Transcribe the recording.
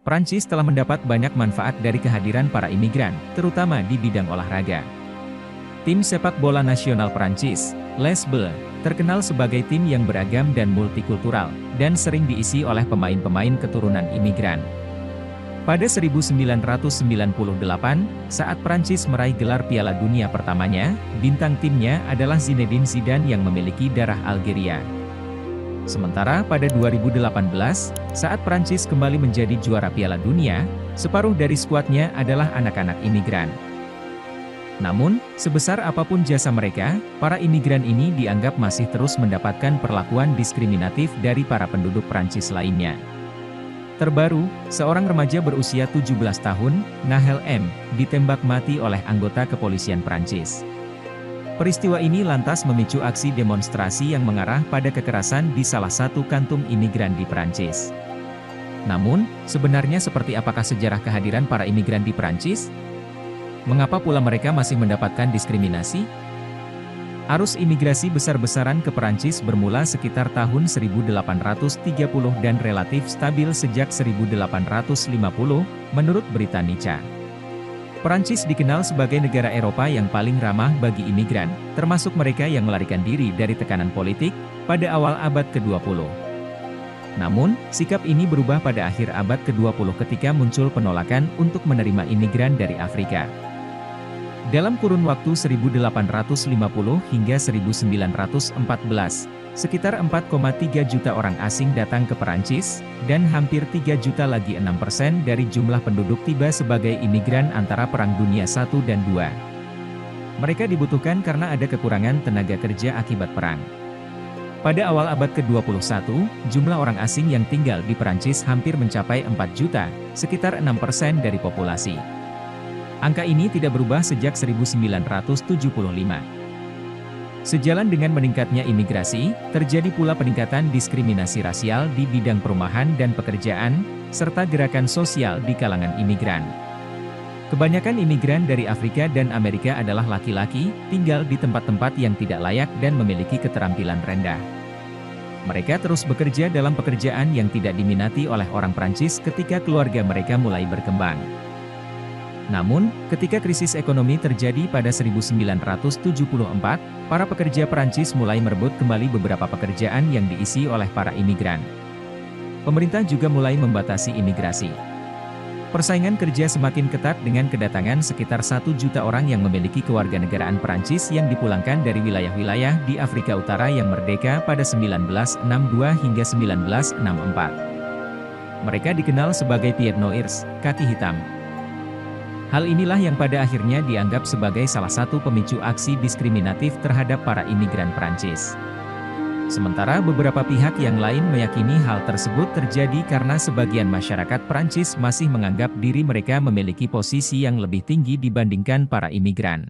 Prancis telah mendapat banyak manfaat dari kehadiran para imigran, terutama di bidang olahraga. Tim sepak bola nasional Prancis, Les Bleus, terkenal sebagai tim yang beragam dan multikultural, dan sering diisi oleh pemain-pemain keturunan imigran. Pada 1998, saat Prancis meraih gelar Piala Dunia pertamanya, bintang timnya adalah Zinedine Zidane yang memiliki darah Algeria. Sementara pada 2018, saat Prancis kembali menjadi juara Piala Dunia, separuh dari skuadnya adalah anak-anak imigran. Namun, sebesar apapun jasa mereka, para imigran ini dianggap masih terus mendapatkan perlakuan diskriminatif dari para penduduk Prancis lainnya. Terbaru, seorang remaja berusia 17 tahun, Nahel M., ditembak mati oleh anggota kepolisian Prancis. Peristiwa ini lantas memicu aksi demonstrasi yang mengarah pada kekerasan di salah satu kantung imigran di Prancis. Namun, sebenarnya seperti apakah sejarah kehadiran para imigran di Prancis? Mengapa pula mereka masih mendapatkan diskriminasi? Arus imigrasi besar-besaran ke Prancis bermula sekitar tahun 1830 dan relatif stabil sejak 1850, menurut Britannica. Prancis dikenal sebagai negara Eropa yang paling ramah bagi imigran, termasuk mereka yang melarikan diri dari tekanan politik, pada awal abad ke-20. Namun, sikap ini berubah pada akhir abad ke-20 ketika muncul penolakan untuk menerima imigran dari Afrika. Dalam kurun waktu 1850 hingga 1914, sekitar 4,3 juta orang asing datang ke Perancis, dan hampir 3 juta lagi 6% dari jumlah penduduk tiba sebagai imigran antara Perang Dunia I dan II. Mereka dibutuhkan karena ada kekurangan tenaga kerja akibat perang. Pada awal abad ke-21, jumlah orang asing yang tinggal di Perancis hampir mencapai 4 juta, sekitar 6% dari populasi. Angka ini tidak berubah sejak 1975. Sejalan dengan meningkatnya imigrasi, terjadi pula peningkatan diskriminasi rasial di bidang perumahan dan pekerjaan, serta gerakan sosial di kalangan imigran. Kebanyakan imigran dari Afrika dan Amerika adalah laki-laki, tinggal di tempat-tempat yang tidak layak dan memiliki keterampilan rendah. Mereka terus bekerja dalam pekerjaan yang tidak diminati oleh orang Prancis ketika keluarga mereka mulai berkembang. Namun, ketika krisis ekonomi terjadi pada 1974, para pekerja Prancis mulai merebut kembali beberapa pekerjaan yang diisi oleh para imigran. Pemerintah juga mulai membatasi imigrasi. Persaingan kerja semakin ketat dengan kedatangan sekitar 1 juta orang yang memiliki kewarganegaraan Prancis yang dipulangkan dari wilayah-wilayah di Afrika Utara yang merdeka pada 1962 hingga 1964. Mereka dikenal sebagai Pied Noirs, kaki hitam. Hal inilah yang pada akhirnya dianggap sebagai salah satu pemicu aksi diskriminatif terhadap para imigran Prancis. Sementara beberapa pihak yang lain meyakini hal tersebut terjadi karena sebagian masyarakat Prancis masih menganggap diri mereka memiliki posisi yang lebih tinggi dibandingkan para imigran.